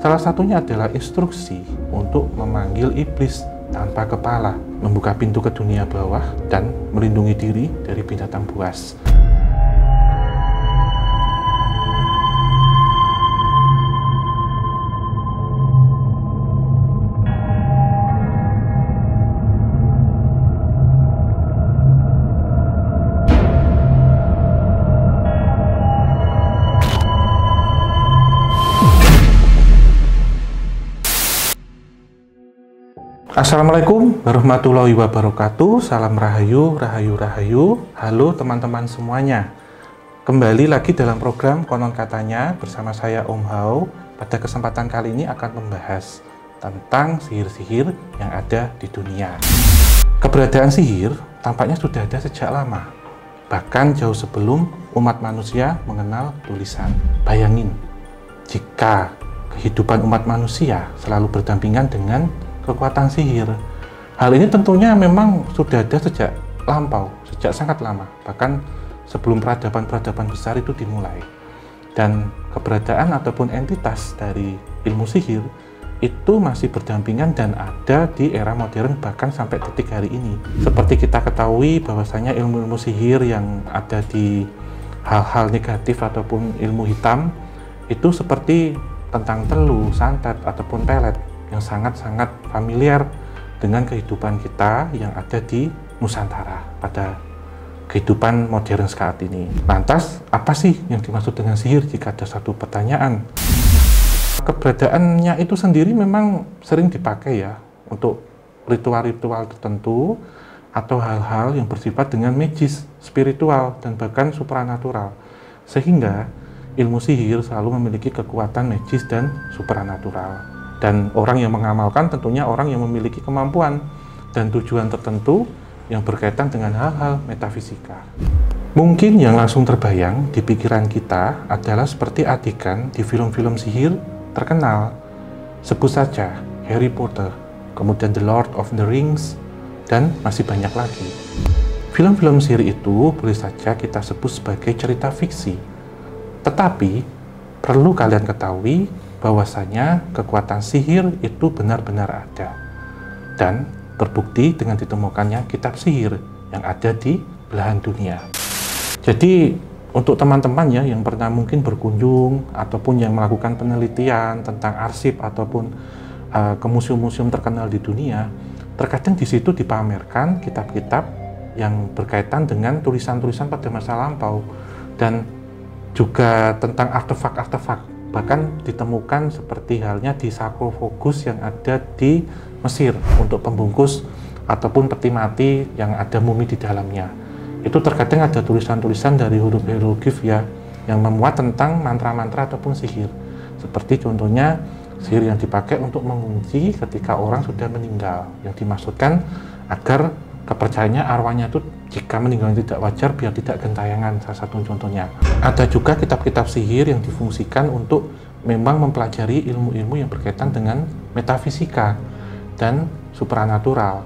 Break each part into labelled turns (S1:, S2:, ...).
S1: Salah satunya adalah instruksi untuk memanggil iblis tanpa kepala, membuka pintu ke dunia bawah, dan melindungi diri dari binatang buas. Assalamualaikum warahmatullahi wabarakatuh. Salam rahayu, rahayu, rahayu. Halo teman-teman semuanya. Kembali lagi dalam program Konon Katanya bersama saya Om Hao. Pada kesempatan kali ini akan membahas tentang sihir-sihir yang ada di dunia. Keberadaan sihir tampaknya sudah ada sejak lama. Bahkan jauh sebelum umat manusia mengenal tulisan. Bayangin, jika kehidupan umat manusia selalu berdampingan dengan kekuatan sihir. Hal ini tentunya memang sudah ada sejak lampau, sejak sangat lama, bahkan sebelum peradaban-peradaban besar itu dimulai. Dan keberadaan ataupun entitas dari ilmu sihir itu masih berdampingan dan ada di era modern bahkan sampai detik hari ini. Seperti kita ketahui bahwasanya ilmu-ilmu sihir yang ada di hal-hal negatif ataupun ilmu hitam itu seperti tentang telu, santet ataupun pelet yang sangat-sangat familiar dengan kehidupan kita yang ada di Nusantara pada kehidupan modern saat ini. Lantas, apa sih yang dimaksud dengan sihir jika ada satu pertanyaan? Keberadaannya itu sendiri memang sering dipakai ya untuk ritual-ritual tertentu atau hal-hal yang bersifat dengan magis, spiritual, dan bahkan supranatural. Sehingga ilmu sihir selalu memiliki kekuatan magis dan supranatural. Dan orang yang mengamalkan tentunya orang yang memiliki kemampuan dan tujuan tertentu yang berkaitan dengan hal-hal metafisika. Mungkin yang langsung terbayang di pikiran kita adalah seperti adegan di film-film sihir terkenal. Sebut saja Harry Potter, kemudian The Lord of the Rings, dan masih banyak lagi. Film-film sihir itu boleh saja kita sebut sebagai cerita fiksi. Tetapi perlu kalian ketahui bahwasanya kekuatan sihir itu benar-benar ada dan terbukti dengan ditemukannya kitab sihir yang ada di belahan dunia. Jadi untuk teman-teman ya yang pernah mungkin berkunjung ataupun yang melakukan penelitian tentang arsip ataupun ke museum-museum terkenal di dunia, terkadang di situ dipamerkan kitab-kitab yang berkaitan dengan tulisan-tulisan pada masa lampau dan juga tentang artefak-artefak. Bahkan ditemukan seperti halnya di sarkofagus yang ada di Mesir untuk pembungkus ataupun peti mati yang ada mumi di dalamnya. Itu terkadang ada tulisan-tulisan dari huruf hieroglif ya yang memuat tentang mantra-mantra ataupun sihir. Seperti contohnya sihir yang dipakai untuk mengunci ketika orang sudah meninggal, yang dimaksudkan agar kepercayaannya arwahnya itu jika meninggal tidak wajar biar tidak gentayangan, salah satu contohnya. Ada juga kitab-kitab sihir yang difungsikan untuk memang mempelajari ilmu-ilmu yang berkaitan dengan metafisika dan supranatural.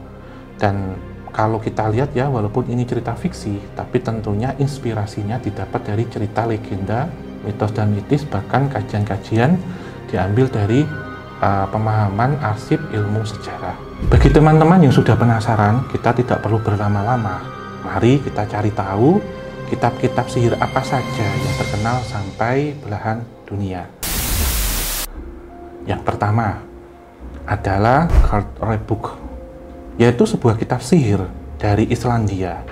S1: Dan kalau kita lihat ya, walaupun ini cerita fiksi, tapi tentunya inspirasinya didapat dari cerita legenda, mitos dan mitis, bahkan kajian-kajian diambil dari pemahaman arsip ilmu sejarah. Bagi teman-teman yang sudah penasaran, kita tidak perlu berlama-lama. Mari kita cari tahu kitab-kitab sihir apa saja yang terkenal sampai belahan dunia. Yang pertama adalah Kardrebuk, yaitu sebuah kitab sihir dari Islandia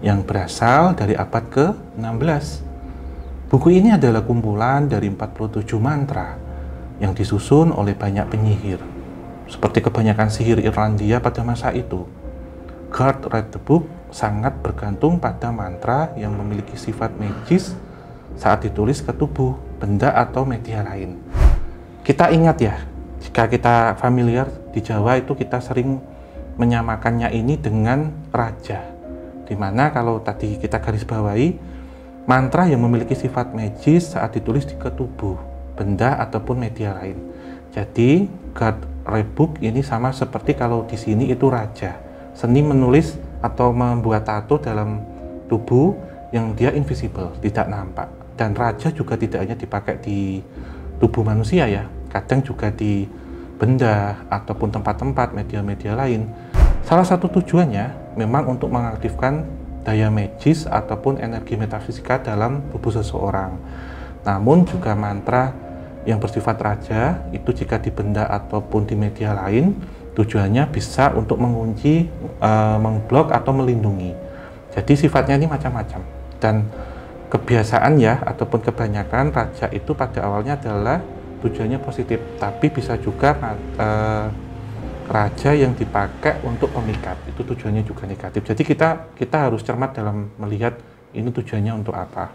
S1: yang berasal dari abad ke-16. Buku ini adalah kumpulan dari 47 mantra yang disusun oleh banyak penyihir, seperti kebanyakan sihir Irlandia pada masa itu. Kardrebuk sangat bergantung pada mantra yang memiliki sifat magis saat ditulis ke tubuh, benda atau media lain. Kita ingat ya, jika kita familiar di Jawa itu kita sering menyamakannya ini dengan raja, dimana kalau tadi kita garis bawahi mantra yang memiliki sifat magis saat ditulis ke tubuh, benda ataupun media lain. Jadi Kardrebuk ini sama seperti kalau di sini itu raja, seni menulis atau membuat tato dalam tubuh yang dia invisible, tidak nampak. Dan raja juga tidak hanya dipakai di tubuh manusia ya, kadang juga di benda ataupun tempat-tempat media-media lain. Salah satu tujuannya memang untuk mengaktifkan daya magis ataupun energi metafisika dalam tubuh seseorang. Namun juga mantra yang bersifat raja itu jika di benda ataupun di media lain tujuannya bisa untuk mengunci, memblok atau melindungi. Jadi sifatnya ini macam-macam, dan kebiasaan ya ataupun kebanyakan raja itu pada awalnya adalah tujuannya positif, tapi bisa juga raja yang dipakai untuk pemikat itu tujuannya juga negatif. Jadi kita harus cermat dalam melihat ini tujuannya untuk apa.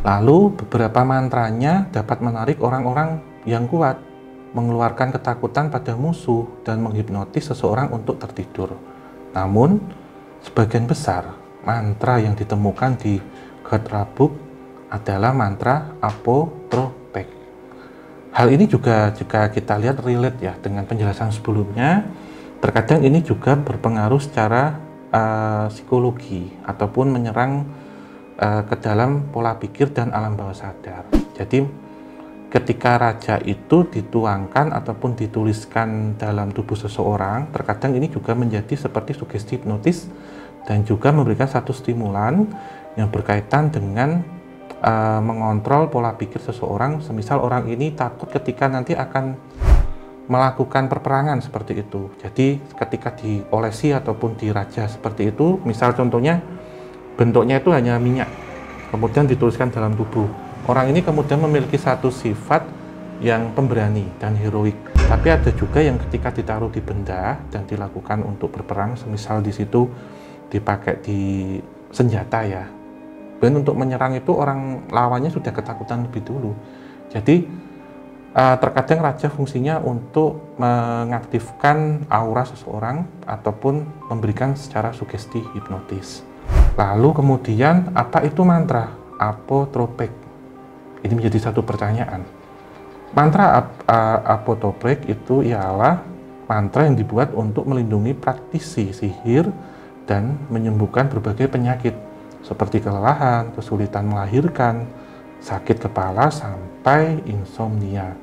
S1: Lalu beberapa mantranya dapat menarik orang-orang yang kuat, mengeluarkan ketakutan pada musuh dan menghipnotis seseorang untuk tertidur. Namun sebagian besar mantra yang ditemukan di Gatra Book adalah mantra apotropek. Hal ini juga jika kita lihat relate ya dengan penjelasan sebelumnya, terkadang ini juga berpengaruh secara psikologi ataupun menyerang ke dalam pola pikir dan alam bawah sadar. Jadi ketika raja itu dituangkan ataupun dituliskan dalam tubuh seseorang, terkadang ini juga menjadi seperti sugesti hipnotis dan juga memberikan satu stimulan yang berkaitan dengan mengontrol pola pikir seseorang. Semisal orang ini takut ketika nanti akan melakukan perperangan seperti itu. Jadi ketika diolesi ataupun diraja seperti itu, misal contohnya bentuknya itu hanya minyak, kemudian dituliskan dalam tubuh. Orang ini kemudian memiliki satu sifat yang pemberani dan heroik. Tapi ada juga yang ketika ditaruh di benda dan dilakukan untuk berperang, semisal di situ dipakai di senjata ya. Dan untuk menyerang itu orang lawannya sudah ketakutan lebih dulu. Jadi terkadang raja fungsinya untuk mengaktifkan aura seseorang ataupun memberikan secara sugesti hipnotis. Lalu kemudian apa itu mantra apotropek? Ini menjadi satu pertanyaan. Mantra apotropek itu ialah mantra yang dibuat untuk melindungi praktisi sihir dan menyembuhkan berbagai penyakit seperti kelelahan, kesulitan melahirkan, sakit kepala, sampai insomnia.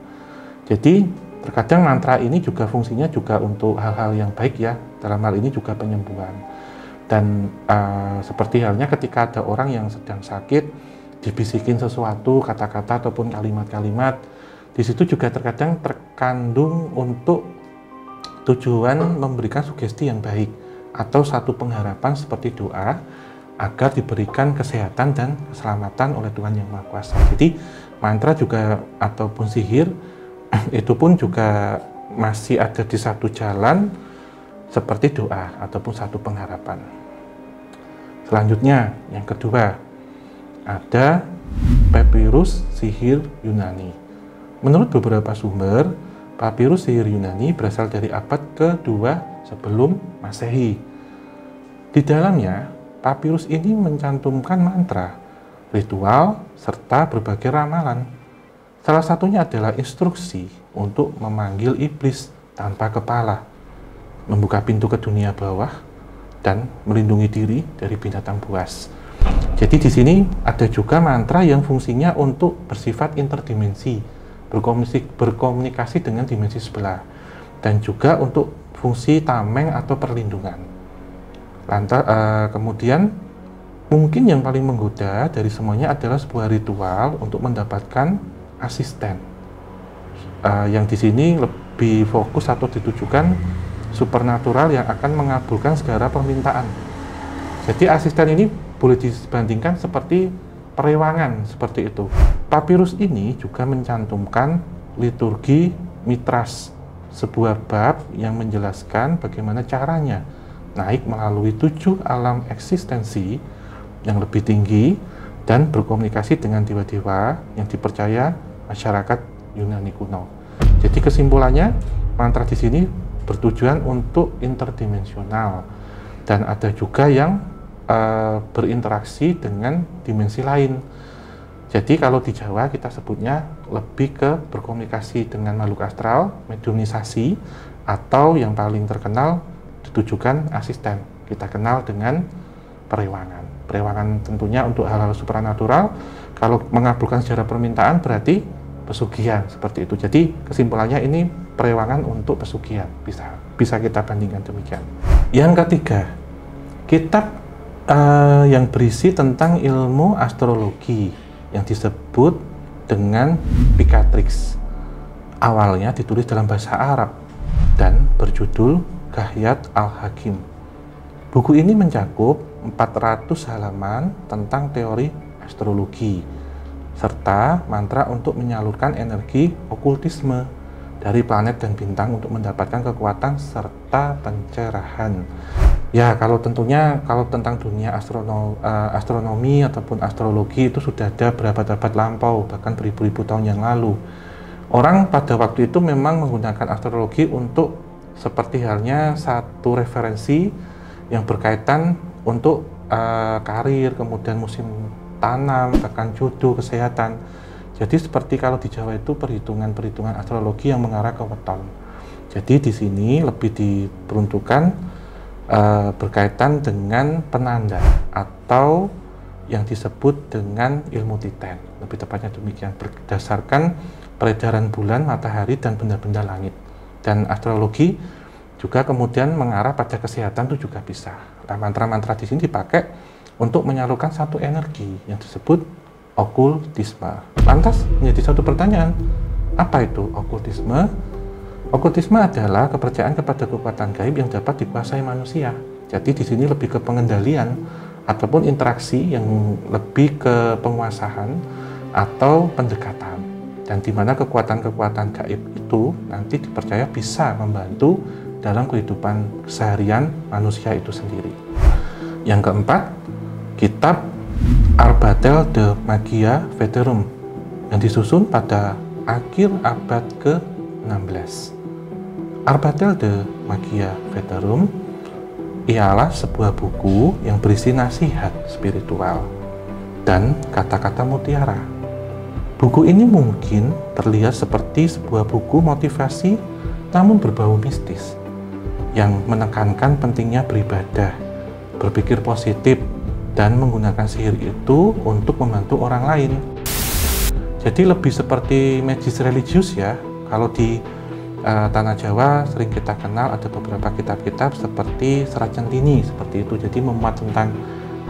S1: Jadi terkadang mantra ini juga fungsinya juga untuk hal-hal yang baik ya, dalam hal ini juga penyembuhan. Dan seperti halnya ketika ada orang yang sedang sakit, dibisikin sesuatu, kata-kata ataupun kalimat-kalimat, di situ juga terkadang terkandung untuk tujuan memberikan sugesti yang baik atau satu pengharapan seperti doa agar diberikan kesehatan dan keselamatan oleh Tuhan Yang Maha Kuasa. Jadi mantra juga ataupun sihir itu pun juga masih ada di satu jalan seperti doa ataupun satu pengharapan. Selanjutnya yang kedua ada papirus sihir Yunani. Menurut beberapa sumber, papirus sihir Yunani berasal dari abad kedua sebelum Masehi. Di dalamnya papirus ini mencantumkan mantra, ritual, serta berbagai ramalan. Salah satunya adalah instruksi untuk memanggil iblis tanpa kepala, membuka pintu ke dunia bawah, dan melindungi diri dari binatang buas. Jadi di sini ada juga mantra yang fungsinya untuk bersifat interdimensi, berkomunikasi dengan dimensi sebelah, dan juga untuk fungsi tameng atau perlindungan. Kemudian mungkin yang paling menggoda dari semuanya adalah sebuah ritual untuk mendapatkan asisten. Yang di sini lebih fokus atau ditujukan supernatural yang akan mengabulkan segala permintaan. Jadi asisten ini boleh dibandingkan seperti perewangan seperti itu. Papirus ini juga mencantumkan liturgi mitras, sebuah bab yang menjelaskan bagaimana caranya naik melalui 7 alam eksistensi yang lebih tinggi dan berkomunikasi dengan dewa-dewa yang dipercaya masyarakat Yunani kuno. Jadi kesimpulannya, mantra di sini bertujuan untuk interdimensional dan ada juga yang berinteraksi dengan dimensi lain. Jadi kalau di Jawa kita sebutnya lebih ke berkomunikasi dengan makhluk astral, mediumisasi, atau yang paling terkenal ditujukan asisten. Kita kenal dengan perewangan. Perewangan tentunya untuk hal-hal supranatural. Kalau mengabulkan secara permintaan berarti pesugihan seperti itu. Jadi kesimpulannya ini perewangan untuk pesugihan, bisa kita bandingkan demikian. Yang ketiga, kitab yang berisi tentang ilmu astrologi yang disebut dengan Picatrix. Awalnya ditulis dalam bahasa Arab dan berjudul Ghayyat al-Hakim. Buku ini mencakup 400 halaman tentang teori astrologi serta mantra untuk menyalurkan energi okultisme dari planet dan bintang untuk mendapatkan kekuatan serta pencerahan. Ya, kalau tentang dunia astronomi ataupun astrologi itu sudah ada berabad-abad lampau, bahkan beribu-ribu tahun yang lalu. Orang pada waktu itu memang menggunakan astrologi untuk seperti halnya satu referensi yang berkaitan untuk karir, kemudian musim tanam, bahkan jodoh, kesehatan. Jadi seperti kalau di Jawa itu perhitungan astrologi yang mengarah ke weton. Jadi di sini lebih diperuntukkan berkaitan dengan penanda atau yang disebut dengan ilmu titen, lebih tepatnya demikian, berdasarkan peredaran bulan, matahari, dan benda-benda langit. Dan astrologi juga kemudian mengarah pada kesehatan itu juga bisa. Nah, mantra-mantra di sini dipakai untuk menyalurkan satu energi yang disebut okultisme. Lantas menjadi satu pertanyaan, apa itu okultisme? Okultisme adalah kepercayaan kepada kekuatan gaib yang dapat dikuasai manusia. Jadi di sini lebih ke pengendalian ataupun interaksi yang lebih ke penguasaan atau pendekatan. Dan di mana kekuatan-kekuatan gaib itu nanti dipercaya bisa membantu dalam kehidupan keseharian manusia itu sendiri. Yang keempat, kitab Arbatel de Magia Veterum yang disusun pada akhir abad ke-16. Arbatel de Magia Veterum ialah sebuah buku yang berisi nasihat spiritual dan kata-kata mutiara. Buku ini mungkin terlihat seperti sebuah buku motivasi namun berbau mistis yang menekankan pentingnya beribadah, berpikir positif, dan menggunakan sihir itu untuk membantu orang lain. Jadi lebih seperti magis religius ya. Kalau di Tanah Jawa sering kita kenal ada beberapa kitab-kitab seperti Serat Centini seperti itu. Jadi memuat tentang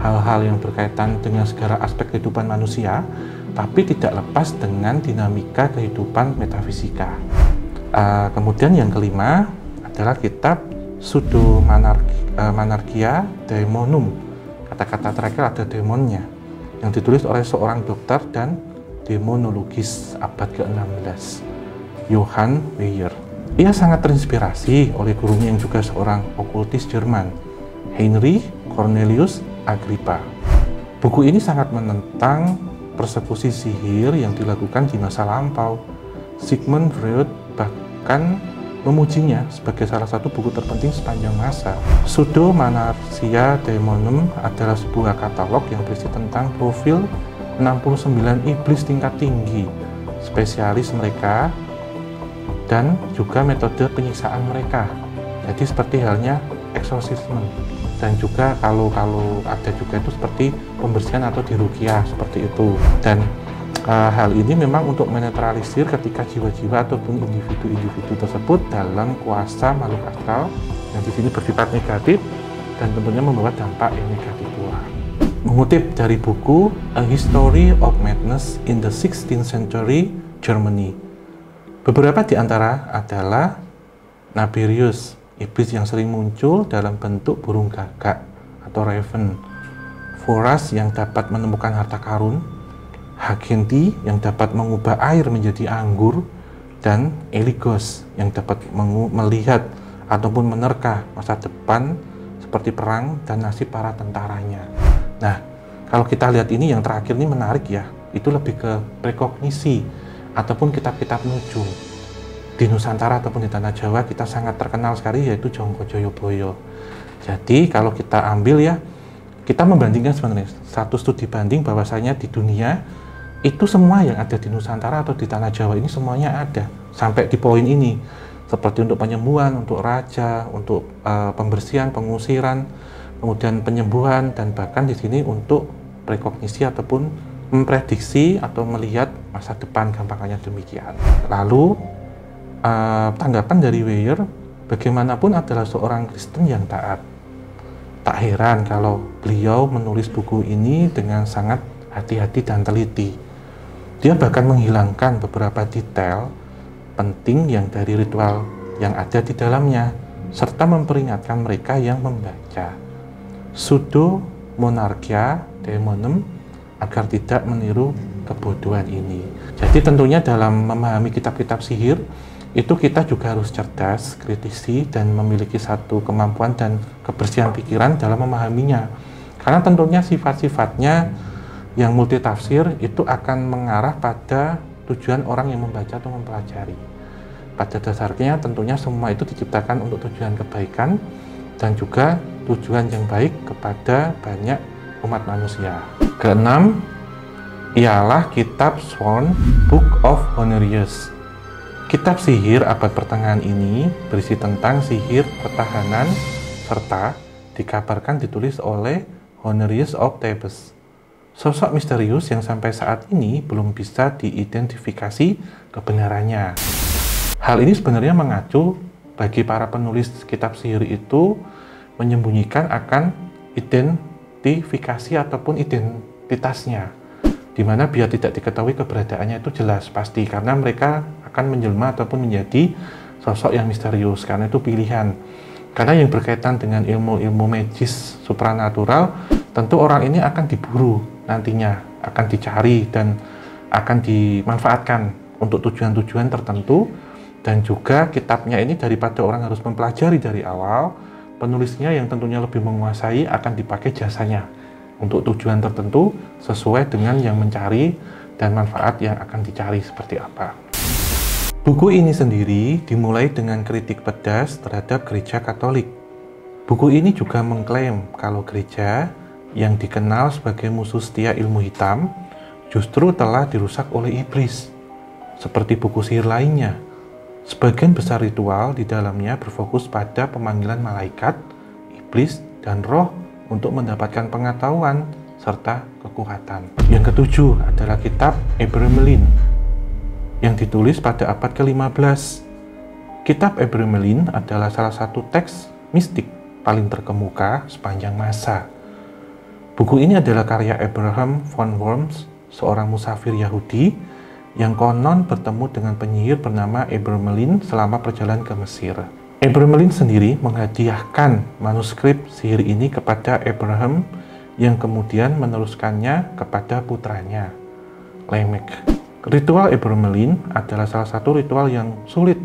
S1: hal-hal yang berkaitan dengan segala aspek kehidupan manusia, tapi tidak lepas dengan dinamika kehidupan metafisika. Kemudian yang kelima adalah kitab Pseudo Monarchia Daemonum. Kata-kata terakhir ada demonnya, yang ditulis oleh seorang dokter dan demonologis abad ke-16. Johann Weyer. Ia sangat terinspirasi oleh gurunya yang juga seorang okultis Jerman, Heinrich Cornelius Agrippa. Buku ini sangat menentang persekusi sihir yang dilakukan di masa lampau. Sigmund Freud bahkan memujinya sebagai salah satu buku terpenting sepanjang masa. Pseudo Monarchia Daemonum adalah sebuah katalog yang berisi tentang profil 69 iblis tingkat tinggi, spesialis mereka, dan juga metode penyiksaan mereka. Jadi seperti halnya eksorsisme, dan juga kalau ada juga itu seperti pembersihan atau diruqyah seperti itu. Dan hal ini memang untuk menetralisir ketika jiwa-jiwa ataupun individu-individu tersebut dalam kuasa makhluk astral yang di sini bersifat negatif dan tentunya membawa dampak yang negatif pula. Mengutip dari buku A History of Madness in the 16th Century Germany, beberapa di antara adalah Naberius, iblis yang sering muncul dalam bentuk burung gagak atau raven, Voras yang dapat menemukan harta karun, Hagenti yang dapat mengubah air menjadi anggur, dan Eligos yang dapat melihat ataupun menerka masa depan seperti perang dan nasib para tentaranya. Nah, kalau kita lihat ini yang terakhir ini menarik ya, itu lebih ke prekognisi ataupun kitab-kitab nujum. Di Nusantara ataupun di Tanah Jawa kita sangat terkenal sekali yaitu Jongko Joyoboyo. Jadi kalau kita ambil ya, kita membandingkan sebenarnya satu studi banding bahwasanya di dunia itu semua yang ada di Nusantara atau di Tanah Jawa ini semuanya ada sampai di poin ini, seperti untuk penyembuhan, untuk raja, untuk pembersihan, pengusiran, kemudian penyembuhan, dan bahkan di sini untuk prekognisi ataupun memprediksi atau melihat masa depan, gampangnya demikian. Lalu tanggapan dari Weir, bagaimanapun adalah seorang Kristen yang taat. Tak heran kalau beliau menulis buku ini dengan sangat hati-hati dan teliti. Dia bahkan menghilangkan beberapa detail penting yang dari ritual yang ada di dalamnya, serta memperingatkan mereka yang membaca. Sudo monarchia daemonem, agar tidak meniru kebodohan ini. Jadi tentunya dalam memahami kitab-kitab sihir, itu kita juga harus cerdas, kritisi, dan memiliki satu kemampuan dan kebersihan pikiran dalam memahaminya. Karena tentunya sifat-sifatnya yang multitafsir itu akan mengarah pada tujuan orang yang membaca atau mempelajari. Pada dasarnya tentunya semua itu diciptakan untuk tujuan kebaikan dan juga tujuan yang baik kepada banyak umat manusia. Keenam, ialah kitab Sworn Book of Honorius. Kitab sihir abad pertengahan ini berisi tentang sihir pertahanan serta dikabarkan ditulis oleh Honorius of Thebes. Sosok misterius yang sampai saat ini belum bisa diidentifikasi kebenarannya. Hal ini sebenarnya mengacu bagi para penulis kitab sihir itu menyembunyikan akan identifikasi ataupun identitasnya, di mana biar tidak diketahui keberadaannya itu jelas pasti, karena mereka akan menjelma ataupun menjadi sosok yang misterius, karena itu pilihan. Karena yang berkaitan dengan ilmu-ilmu magis supranatural, tentu orang ini akan diburu nantinya, akan dicari dan akan dimanfaatkan untuk tujuan-tujuan tertentu. Dan juga kitabnya ini daripada orang harus mempelajari dari awal, penulisnya yang tentunya lebih menguasai akan dipakai jasanya untuk tujuan tertentu sesuai dengan yang mencari dan manfaat yang akan dicari seperti apa. Buku ini sendiri dimulai dengan kritik pedas terhadap gereja Katolik. Buku ini juga mengklaim kalau gereja yang dikenal sebagai musuh setia ilmu hitam justru telah dirusak oleh iblis, seperti buku sihir lainnya. Sebagian besar ritual di dalamnya berfokus pada pemanggilan malaikat, iblis, dan roh untuk mendapatkan pengetahuan serta kekuatan. Yang ketujuh adalah kitab Ebremelin yang ditulis pada abad ke-15. Kitab Ebremelin adalah salah satu teks mistik paling terkemuka sepanjang masa. Buku ini adalah karya Abraham von Worms, seorang musafir Yahudi yang konon bertemu dengan penyihir bernama Ebremelin selama perjalanan ke Mesir. Ebremelin sendiri menghadiahkan manuskrip sihir ini kepada Abraham yang kemudian meneruskannya kepada putranya, Lamek. Ritual Ebremelin adalah salah satu ritual yang sulit.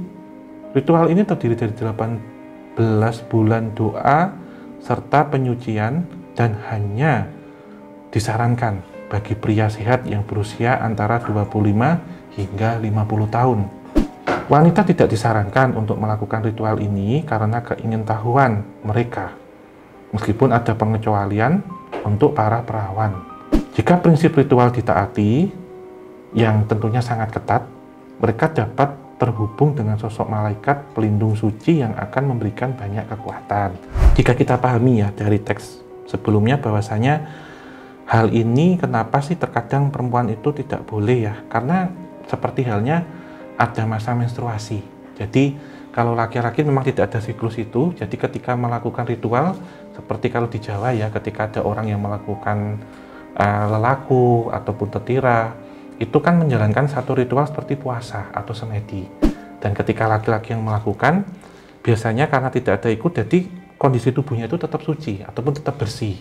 S1: Ritual ini terdiri dari 18 bulan doa serta penyucian dan hanya disarankan bagi pria sehat yang berusia antara 25 hingga 50 tahun. Wanita tidak disarankan untuk melakukan ritual ini karena keingintahuan mereka, meskipun ada pengecualian untuk para perawan. Jika prinsip ritual ditaati, yang tentunya sangat ketat, mereka dapat terhubung dengan sosok malaikat pelindung suci yang akan memberikan banyak kekuatan. Jika kita pahami ya dari teks sebelumnya bahwasanya hal ini kenapa sih terkadang perempuan itu tidak boleh ya? Karena seperti halnya ada masa menstruasi. Jadi kalau laki-laki memang tidak ada siklus itu, jadi ketika melakukan ritual, seperti kalau di Jawa ya, ketika ada orang yang melakukan lelaku ataupun tetira, itu kan menjalankan satu ritual seperti puasa atau semedi. Dan ketika laki-laki yang melakukan, biasanya karena tidak ada ikut, jadi kondisi tubuhnya itu tetap suci ataupun tetap bersih.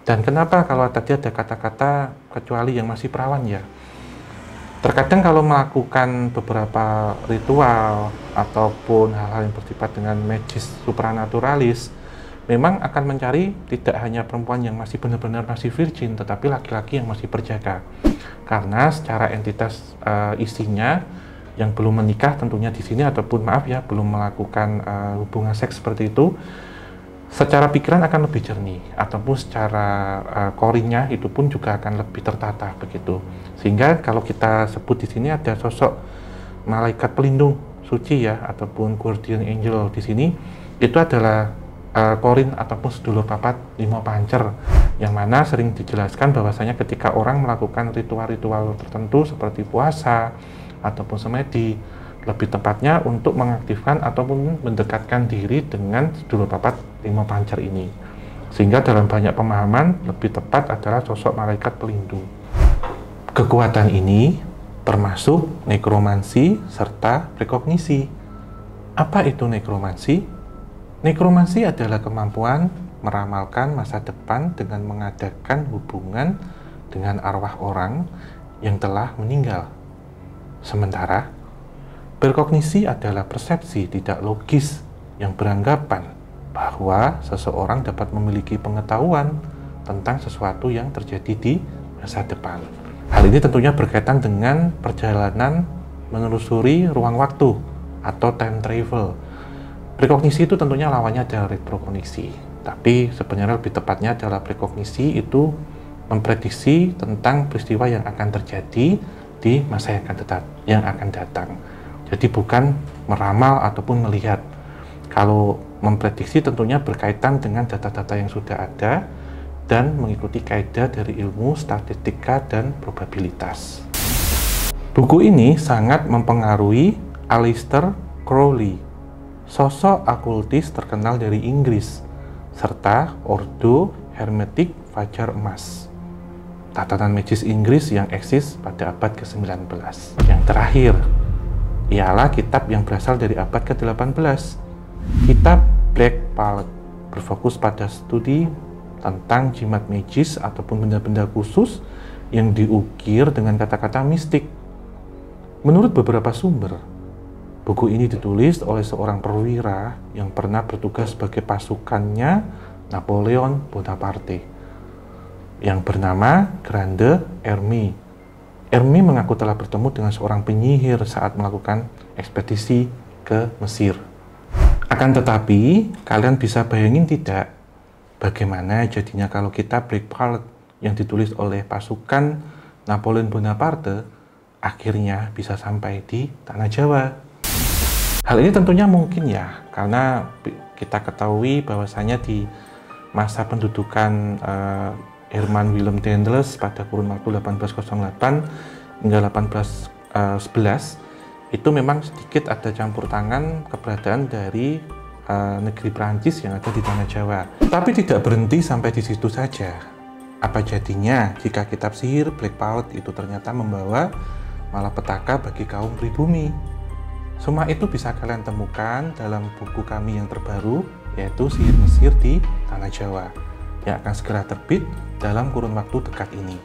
S1: Dan kenapa kalau tadi ada kata-kata kecuali yang masih perawan ya? Terkadang kalau melakukan beberapa ritual ataupun hal-hal yang bersifat dengan magis supranaturalis, memang akan mencari tidak hanya perempuan yang masih benar-benar masih virgin, tetapi laki-laki yang masih berjaga. Karena secara entitas isinya yang belum menikah tentunya di sini ataupun maaf ya belum melakukan hubungan seks seperti itu, secara pikiran akan lebih jernih, ataupun secara korinnya itu pun juga akan lebih tertata begitu. Sehingga kalau kita sebut di sini ada sosok malaikat pelindung suci ya, ataupun guardian angel di sini, itu adalah korin ataupun sedulur papat limo pancer yang mana sering dijelaskan bahwasanya ketika orang melakukan ritual-ritual tertentu seperti puasa ataupun semedi, lebih tepatnya untuk mengaktifkan ataupun mendekatkan diri dengan sedulur papat lima pancer ini. Sehingga dalam banyak pemahaman lebih tepat adalah sosok malaikat pelindung. Kekuatan ini termasuk nekromansi serta prekognisi. Apa itu nekromansi? Nekromansi adalah kemampuan meramalkan masa depan dengan mengadakan hubungan dengan arwah orang yang telah meninggal. Sementara, prekognisi adalah persepsi tidak logis yang beranggapan bahwa seseorang dapat memiliki pengetahuan tentang sesuatu yang terjadi di masa depan. Hal ini tentunya berkaitan dengan perjalanan menelusuri ruang waktu atau time travel. Prekognisi itu tentunya lawannya adalah retrokognisi, tapi sebenarnya lebih tepatnya adalah prekognisi itu memprediksi tentang peristiwa yang akan terjadi di masa yang akan datang. Jadi bukan meramal ataupun melihat. Kalau memprediksi tentunya berkaitan dengan data-data yang sudah ada dan mengikuti kaidah dari ilmu statistika dan probabilitas. Buku ini sangat mempengaruhi Aleister Crowley, sosok akultis terkenal dari Inggris, serta Ordo Hermetik Fajar Emas, tatanan magis Inggris yang eksis pada abad ke-19. Yang terakhir, ialah kitab yang berasal dari abad ke-18, kitab Black Palette, berfokus pada studi tentang jimat magis ataupun benda-benda khusus yang diukir dengan kata-kata mistik. Menurut beberapa sumber, buku ini ditulis oleh seorang perwira yang pernah bertugas sebagai pasukannya Napoleon Bonaparte yang bernama Grande Hermé. Hermé mengaku telah bertemu dengan seorang penyihir saat melakukan ekspedisi ke Mesir. Akan tetapi, kalian bisa bayangin tidak bagaimana jadinya kalau kitab Black Palette yang ditulis oleh pasukan Napoleon Bonaparte akhirnya bisa sampai di tanah Jawa. Hal ini tentunya mungkin ya, karena kita ketahui bahwasanya di masa pendudukan Herman Willem Daendels pada kurun waktu 1808 hingga 1811 itu memang sedikit ada campur tangan keberadaan dari negeri Prancis yang ada di tanah Jawa. Tapi tidak berhenti sampai di situ saja. Apa jadinya jika kitab sihir Black Palette itu ternyata membawa malapetaka bagi kaum pribumi? Semua itu bisa kalian temukan dalam buku kami yang terbaru, yaitu Sihir Mesir di Tanah Jawa, yang akan segera terbit dalam kurun waktu dekat ini.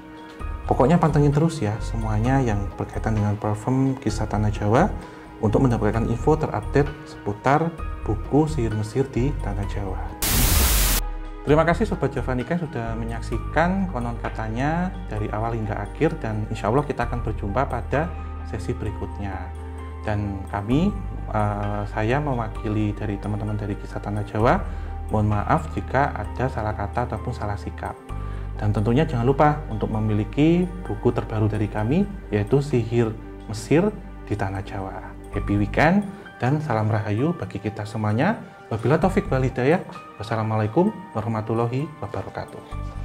S1: Pokoknya pantengin terus ya semuanya yang berkaitan dengan parfum kisah Tanah Jawa untuk mendapatkan info terupdate seputar buku Sihir Mesir di Tanah Jawa. Terima kasih Sobat Javanika yang sudah menyaksikan konon katanya dari awal hingga akhir, dan insya Allah kita akan berjumpa pada sesi berikutnya. Dan kami, saya mewakili dari teman-teman dari kisah Tanah Jawa, mohon maaf jika ada salah kata ataupun salah sikap. Dan tentunya jangan lupa untuk memiliki buku terbaru dari kami, yaitu Sihir Mesir di Tanah Jawa. Happy weekend dan salam rahayu bagi kita semuanya. Wabillahi taufik wal hidayah. Wassalamualaikum warahmatullahi wabarakatuh.